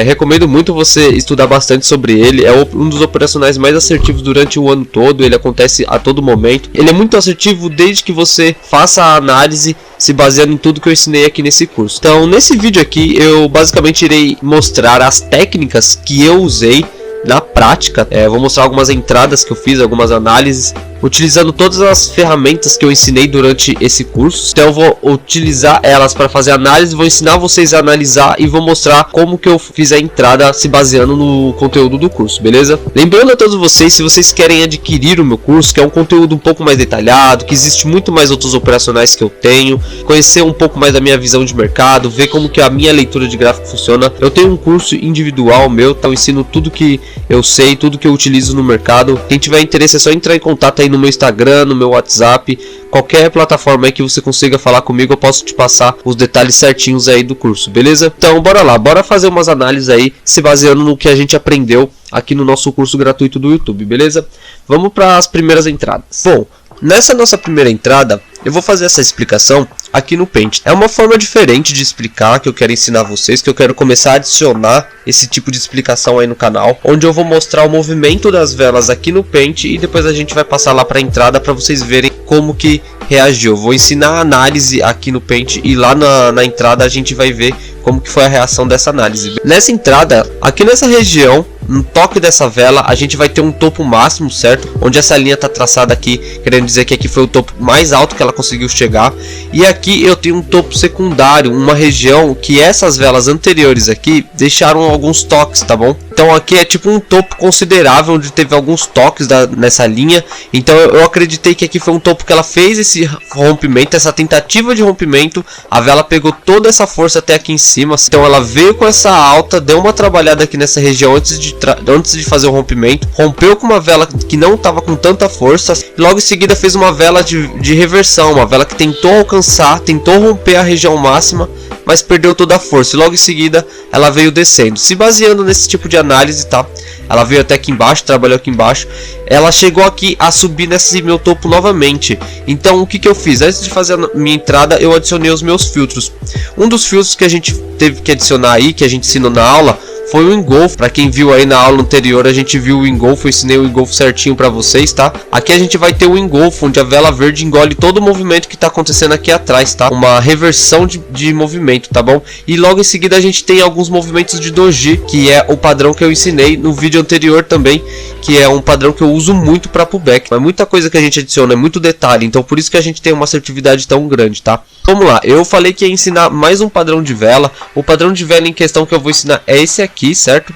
recomendo muito você estudar bastante sobre ele. É um dos operacionais mais assertivos durante o ano todo, ele acontece a todo momento. Ele é muito assertivo desde que você faça a análise se baseando em tudo que eu ensinei aqui nesse curso. Então, nesse vídeo aqui, eu basicamente irei mostrar as técnicas que eu usei na prática. Vou mostrar algumas entradas que eu fiz, algumas análises, utilizando todas as ferramentas que eu ensinei durante esse curso. Então eu vou utilizar elas para fazer análise, vou ensinar vocês a analisar e vou mostrar como que eu fiz a entrada se baseando no conteúdo do curso, beleza? Lembrando a todos vocês, se vocês querem adquirir o meu curso, que é um conteúdo um pouco mais detalhado, que existe muito mais outros operacionais que eu tenho, conhecer um pouco mais da minha visão de mercado, ver como que a minha leitura de gráfico funciona, eu tenho um curso individual meu, então eu ensino tudo que eu sei, tudo que eu utilizo no mercado. Quem tiver interesse é só entrar em contato aí no meu Instagram, no meu WhatsApp, qualquer plataforma aí que você consiga falar comigo, eu posso te passar os detalhes certinhos aí do curso, beleza? Então bora lá, bora fazer umas análises aí se baseando no que a gente aprendeu aqui no nosso curso gratuito do YouTube, beleza? Vamos para as primeiras entradas. Bom, nessa nossa primeira entrada, eu vou fazer essa explicação aqui no Paint. É uma forma diferente de explicar que eu quero ensinar vocês, que eu quero começar a adicionar esse tipo de explicação aí no canal, onde eu vou mostrar o movimento das velas aqui no Paint e depois a gente vai passar lá para a entrada para vocês verem como que reagiu. Eu vou ensinar a análise aqui no Paint e lá na entrada a gente vai ver como que foi a reação dessa análise. Nessa entrada, aqui nessa região, no toque dessa vela, a gente vai ter um topo máximo, certo? Onde essa linha está traçada aqui, querendo dizer que aqui foi o topo mais alto que ela conseguiu chegar. E aqui eu tenho um topo secundário, uma região que essas velas anteriores aqui deixaram alguns toques, tá bom? Então aqui é tipo um topo considerável, onde teve alguns toques nessa linha. Então eu acreditei que aqui foi um topo que ela fez esse rompimento, essa tentativa de rompimento. A vela pegou toda essa força até aqui em cima. Então ela veio com essa alta, deu uma trabalhada aqui nessa região antes de fazer o rompimento. Rompeu com uma vela que não estava com tanta força. E logo em seguida fez uma vela de reversão, uma vela que tentou alcançar, tentou romper a região máxima, mas perdeu toda a força. E logo em seguida ela veio descendo. Se baseando nesse tipo de análise, tá? Ela veio até aqui embaixo, trabalhou aqui embaixo. Ela chegou aqui a subir nesse meu topo novamente. Então o que que eu fiz? Antes de fazer a minha entrada, eu adicionei os meus filtros. Um dos filtros que a gente teve que adicionar aí, que a gente ensinou na aula, foi o engolfo. Para quem viu aí na aula anterior, a gente viu o engolfo, eu ensinei o engolfo certinho para vocês, tá? Aqui a gente vai ter o engolfo, onde a vela verde engole todo o movimento que tá acontecendo aqui atrás, tá? Uma reversão de movimento, tá bom? E logo em seguida a gente tem alguns movimentos de doji, que é o padrão que eu ensinei no vídeo anterior também, que é um padrão que eu uso muito para pullback. Mas muita coisa que a gente adiciona, é muito detalhe, então por isso que a gente tem uma assertividade tão grande, tá? Vamos lá, eu falei que ia ensinar mais um padrão de vela. O padrão de vela em questão que eu vou ensinar é esse aqui, certo?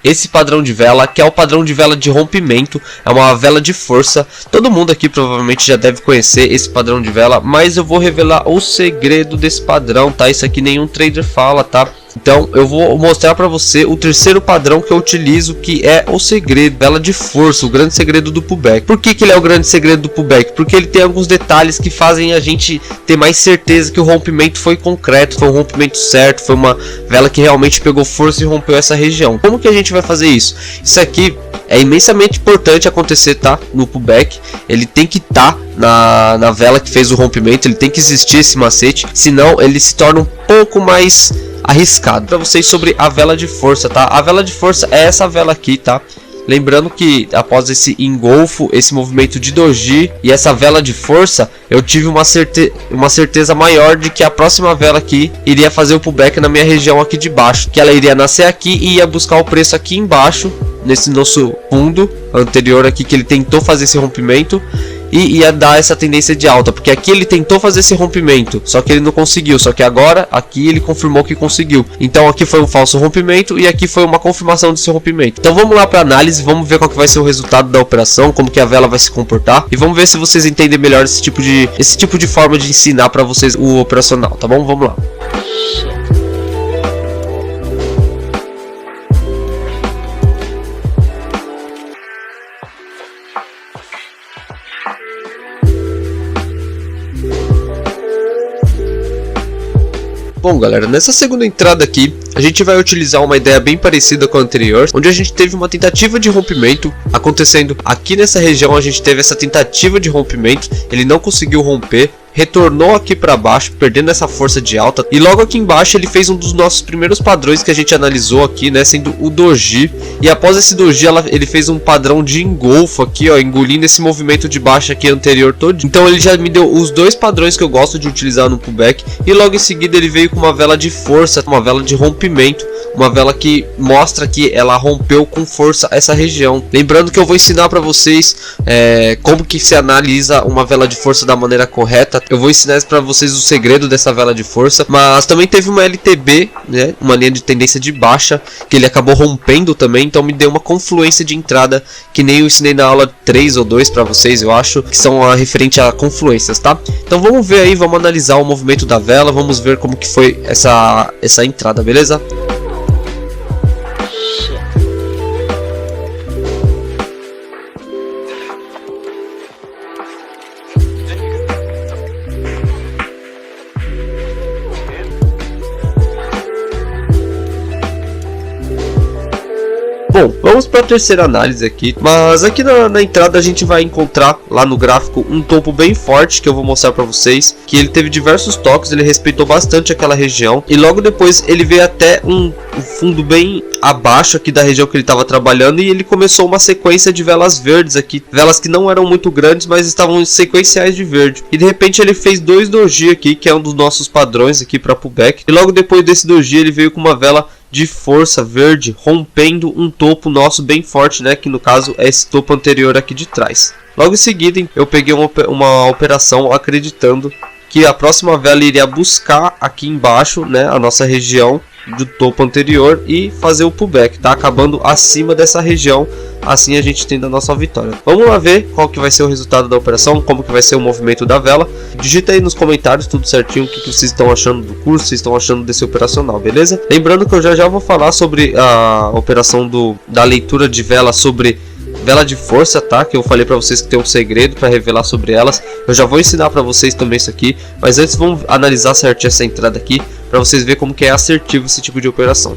Esse padrão de vela, que é o padrão de vela de rompimento, é uma vela de força. Todo mundo aqui provavelmente já deve conhecer esse padrão de vela, mas eu vou revelar o segredo desse padrão, tá? Isso aqui nenhum trader fala, tá? Então eu vou mostrar para você o terceiro padrão que eu utilizo, que é o segredo, vela de força, o grande segredo do pullback. Por que ele é o grande segredo do pullback? Porque ele tem alguns detalhes que fazem a gente ter mais certeza que o rompimento foi concreto, foi um rompimento certo, foi uma vela que realmente pegou força e rompeu essa região. Como que a gente vai fazer isso? Isso aqui é imensamente importante acontecer, tá? No pullback, ele tem que estar na vela que fez o rompimento, ele tem que existir esse macete, senão ele se torna um pouco mais arriscado. Para vocês sobre a vela de força, tá? A vela de força é essa vela aqui, tá? Lembrando que após esse engolfo, esse movimento de doji e essa vela de força, eu tive uma certeza maior de que a próxima vela aqui iria fazer o pullback na minha região aqui de baixo, que ela iria nascer aqui e ia buscar o preço aqui embaixo, nesse nosso fundo anterior aqui que ele tentou fazer esse rompimento, e ia dar essa tendência de alta, porque aqui ele tentou fazer esse rompimento, só que ele não conseguiu, só que agora aqui ele confirmou que conseguiu. Então aqui foi um falso rompimento e aqui foi uma confirmação desse rompimento. Então vamos lá para análise, vamos ver qual que vai ser o resultado da operação, como que a vela vai se comportar, e vamos ver se vocês entendem melhor esse tipo de forma de ensinar para vocês o operacional, tá bom? Vamos lá. Bom galera, nessa segunda entrada aqui, a gente vai utilizar uma ideia bem parecida com a anterior, onde a gente teve uma tentativa de rompimento acontecendo aqui nessa região. A gente teve essa tentativa de rompimento, ele não conseguiu romper, retornou aqui para baixo, perdendo essa força de alta, e logo aqui embaixo ele fez um dos nossos primeiros padrões que a gente analisou aqui, né, sendo o doji. E após esse doji ele fez um padrão de engolfo aqui, ó, engolindo esse movimento de baixo aqui anterior todo. Então ele já me deu os dois padrões que eu gosto de utilizar no pullback, e logo em seguida ele veio com uma vela de força, uma vela de rompimento, uma vela que mostra que ela rompeu com força essa região. Lembrando que eu vou ensinar para vocês como que se analisa uma vela de força da maneira correta. Eu vou ensinar para vocês o segredo dessa vela de força. Mas também teve uma LTB, né, uma linha de tendência de baixa, que ele acabou rompendo também. Então me deu uma confluência de entrada, que nem eu ensinei na aula 3 ou 2 para vocês, eu acho, que são referente a confluências, tá? Então vamos ver aí, vamos analisar o movimento da vela, vamos ver como que foi essa entrada, beleza? Bom, vamos para a terceira análise aqui, mas aqui na entrada a gente vai encontrar lá no gráfico um topo bem forte que eu vou mostrar para vocês, que ele teve diversos toques, ele respeitou bastante aquela região, e logo depois ele veio até um fundo bem abaixo aqui da região que ele estava trabalhando, e ele começou uma sequência de velas verdes aqui, velas que não eram muito grandes, mas estavam sequenciais de verde, e de repente ele fez dois doji aqui, que é um dos nossos padrões aqui para pullback, e logo depois desse doji ele veio com uma vela de força verde, rompendo um topo nosso bem forte, né, que no caso é esse topo anterior aqui de trás. Logo em seguida eu peguei uma operação acreditando que a próxima vela iria buscar aqui embaixo, né, a nossa região do topo anterior e fazer o pullback, tá acabando acima dessa região. Assim a gente tem a nossa vitória. Vamos lá ver qual que vai ser o resultado da operação, como que vai ser o movimento da vela. Digita aí nos comentários tudo certinho o que vocês estão achando do curso, vocês estão achando desse operacional, beleza? Lembrando que eu já vou falar sobre a operação da leitura de vela, sobre vela de força, tá? Que eu falei para vocês que tem um segredo para revelar sobre elas. Eu já vou ensinar para vocês também isso aqui, mas antes vamos analisar certinho essa entrada aqui para vocês verem como que é assertivo esse tipo de operação.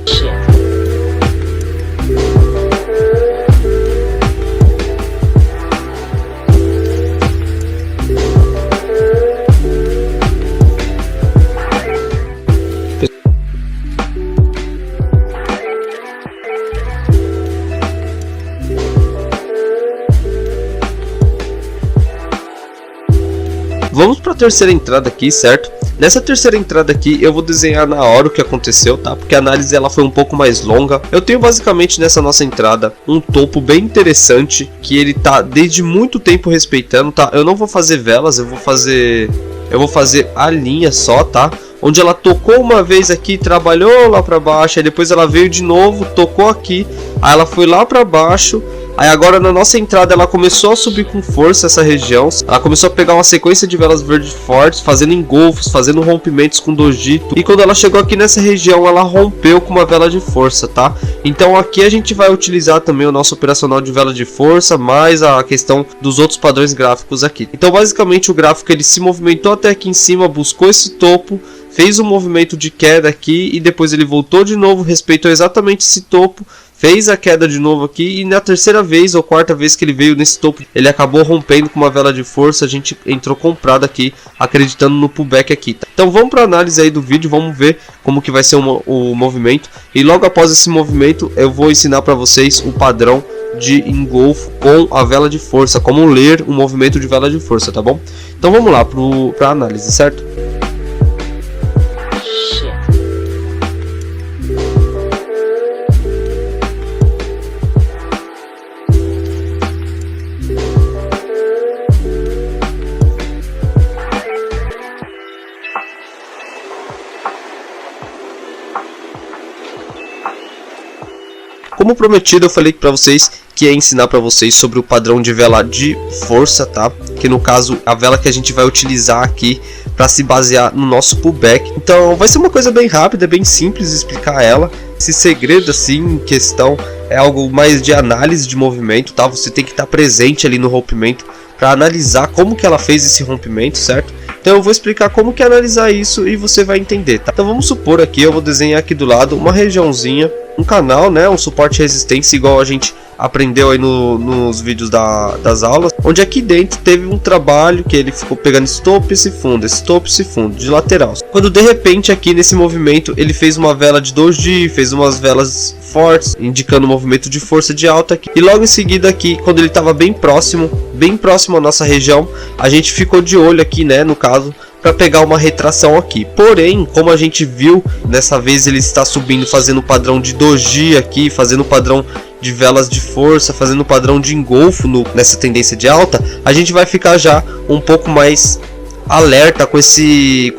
Vamos para a terceira entrada aqui, certo? Nessa terceira entrada aqui eu vou desenhar na hora o que aconteceu, tá? Porque a análise ela foi um pouco mais longa. Eu tenho basicamente nessa nossa entrada um topo bem interessante, que ele tá desde muito tempo respeitando, tá? Eu não vou fazer velas, eu vou fazer a linha só, tá? Onde ela tocou uma vez aqui, trabalhou lá para baixo, aí depois ela veio de novo, tocou aqui, aí ela foi lá para baixo. Aí agora na nossa entrada ela começou a subir com força essa região. Ela começou a pegar uma sequência de velas verdes fortes, fazendo engolfos, fazendo rompimentos com dojito. E quando ela chegou aqui nessa região, ela rompeu com uma vela de força, tá? Então aqui a gente vai utilizar também o nosso operacional de vela de força, mais a questão dos outros padrões gráficos aqui. Então basicamente o gráfico ele se movimentou até aqui em cima, buscou esse topo, fez um movimento de queda aqui e depois ele voltou de novo, respeitou exatamente esse topo, fez a queda de novo aqui e na terceira vez ou quarta vez que ele veio nesse topo, ele acabou rompendo com uma vela de força. A gente entrou comprado aqui, acreditando no pullback aqui, tá? Então vamos para a análise aí do vídeo, vamos ver como que vai ser o movimento. E logo após esse movimento eu vou ensinar para vocês o padrão de engolfo com a vela de força, como ler um movimento de vela de força, tá bom? Então vamos lá para a análise, certo? Como prometido, eu falei para vocês que ia ensinar para vocês sobre o padrão de vela de força, tá? Que no caso a vela que a gente vai utilizar aqui para se basear no nosso pullback. Então vai ser uma coisa bem rápida, bem simples explicar ela. Esse segredo assim em questão é algo mais de análise de movimento, tá? Você tem que estar presente ali no rompimento para analisar como que ela fez esse rompimento, certo? Então eu vou explicar como que analisar isso e você vai entender, tá? Então vamos supor aqui, eu vou desenhar aqui do lado uma regiãozinha, um canal, né, um suporte de resistência igual a gente aprendeu aí nos vídeos das aulas, onde aqui dentro teve um trabalho que ele ficou pegando esse topo e esse fundo, de lateral. Quando de repente aqui nesse movimento ele fez uma vela de doji, fez umas velas fortes, indicando o movimento de força de alta aqui. E logo em seguida aqui, quando ele estava bem próximo à nossa região, a gente ficou de olho aqui, né, no caso, para pegar uma retração aqui. Porém, como a gente viu, dessa vez ele está subindo, fazendo o padrão de doji aqui, fazendo o padrão de velas de força, fazendo o padrão de engolfo nessa tendência de alta, a gente vai ficar já um pouco mais alerta com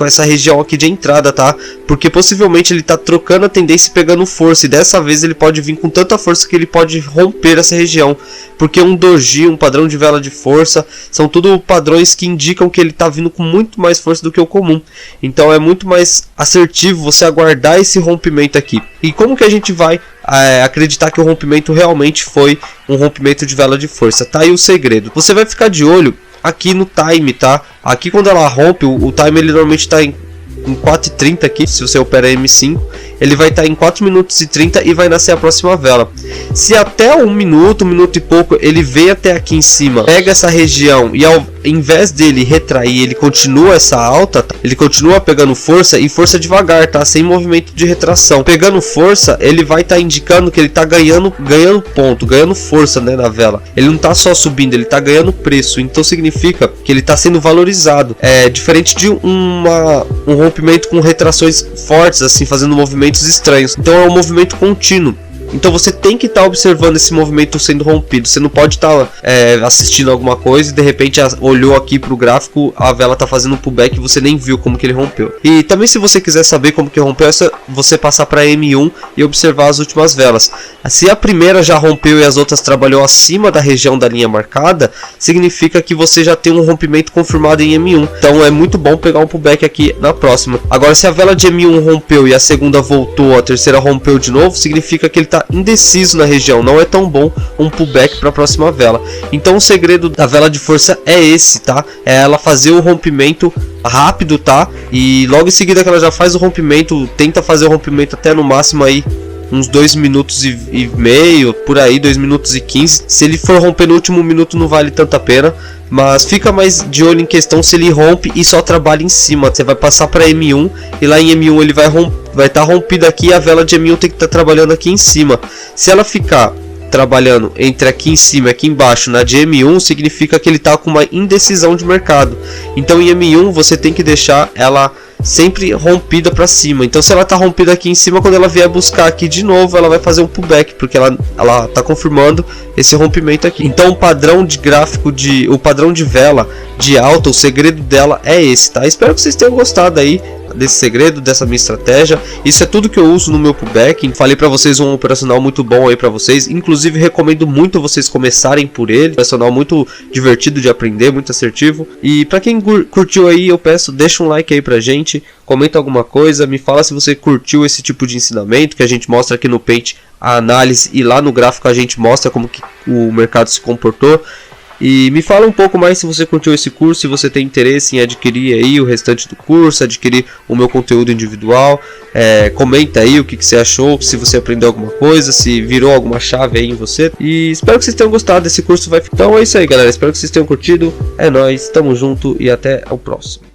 essa região aqui de entrada, tá? Porque possivelmente ele tá trocando a tendência e pegando força, e dessa vez ele pode vir com tanta força que ele pode romper essa região, porque um doji, um padrão de vela de força, são tudo padrões que indicam que ele tá vindo com muito mais força do que o comum. Então é muito mais assertivo você aguardar esse rompimento aqui. E como que a gente vai acreditar que o rompimento realmente foi um rompimento de vela de força? Tá aí o segredo. Você vai ficar de olho aqui no time, tá? Aqui quando ela rompe, o time ele normalmente está em 4h30 aqui, se você opera M5, ele vai estar em 4 minutos e 30 e vai nascer a próxima vela. Se até 1 minuto e pouco ele veio até aqui em cima, pega essa região e ao invés dele retrair, ele continua essa alta, tá? Ele continua pegando força e força devagar, tá? Sem movimento de retração. Pegando força, ele vai estar indicando que ele está ganhando ponto, ganhando força, né, na vela. Ele não está só subindo, ele está ganhando preço. Então significa que ele está sendo valorizado. É diferente de um rompimento com retrações fortes, assim, fazendo movimentos estranhos. Então é um movimento contínuo. Então você tem que estar observando esse movimento sendo rompido. Você não pode estar assistindo alguma coisa e de repente olhou aqui para o gráfico, a vela está fazendo um pullback e você nem viu como que ele rompeu. E também, se você quiser saber como que rompeu, é só você passar para M1 e observar as últimas velas. Se a primeira já rompeu e as outras trabalhou acima da região da linha marcada, significa que você já tem um rompimento confirmado em M1. Então é muito bom pegar um pullback aqui na próxima. Agora, se a vela de M1 rompeu e a segunda voltou, a terceira rompeu de novo, significa que ele está indeciso na região, não é tão bom um pullback para a próxima vela. Então o segredo da vela de força é esse, tá? É ela fazer o rompimento rápido, tá? E logo em seguida que ela já faz o rompimento, tenta fazer o rompimento até no máximo aí uns 2 minutos e meio, por aí, 2 minutos e 15. Se ele for romper no último minuto não vale tanta pena, mas fica mais de olho em questão se ele rompe e só trabalha em cima. Você vai passar para M1 e lá em M1 ele vai estar rompido aqui, e a vela de M1 tem que estar trabalhando aqui em cima. Se ela ficar trabalhando entre aqui em cima e aqui embaixo na de M1, significa que ele está com uma indecisão de mercado. Então em M1 você tem que deixar ela sempre rompida para cima. Então se ela tá rompida aqui em cima, quando ela vier buscar aqui de novo, ela vai fazer um pullback, porque ela tá confirmando esse rompimento aqui. Então o padrão de gráfico o padrão de vela de alta, o segredo dela é esse, tá? Espero que vocês tenham gostado aí desse segredo, dessa minha estratégia. Isso é tudo que eu uso no meu pullback. Falei para vocês um operacional muito bom aí para vocês. Inclusive recomendo muito vocês começarem por ele. Operacional muito divertido de aprender, muito assertivo. E para quem curtiu aí, eu peço, deixa um like aí pra gente, comenta alguma coisa, me fala se você curtiu esse tipo de ensinamento que a gente mostra aqui no Paint, a análise, e lá no gráfico a gente mostra como que o mercado se comportou. E me fala um pouco mais se você curtiu esse curso, se você tem interesse em adquirir aí o restante do curso, adquirir o meu conteúdo individual. Comenta aí o que você achou, se você aprendeu alguma coisa, se virou alguma chave aí em você. E espero que vocês tenham gostado desse curso. Então é isso aí, galera, espero que vocês tenham curtido. É nóis, tamo junto e até o próximo.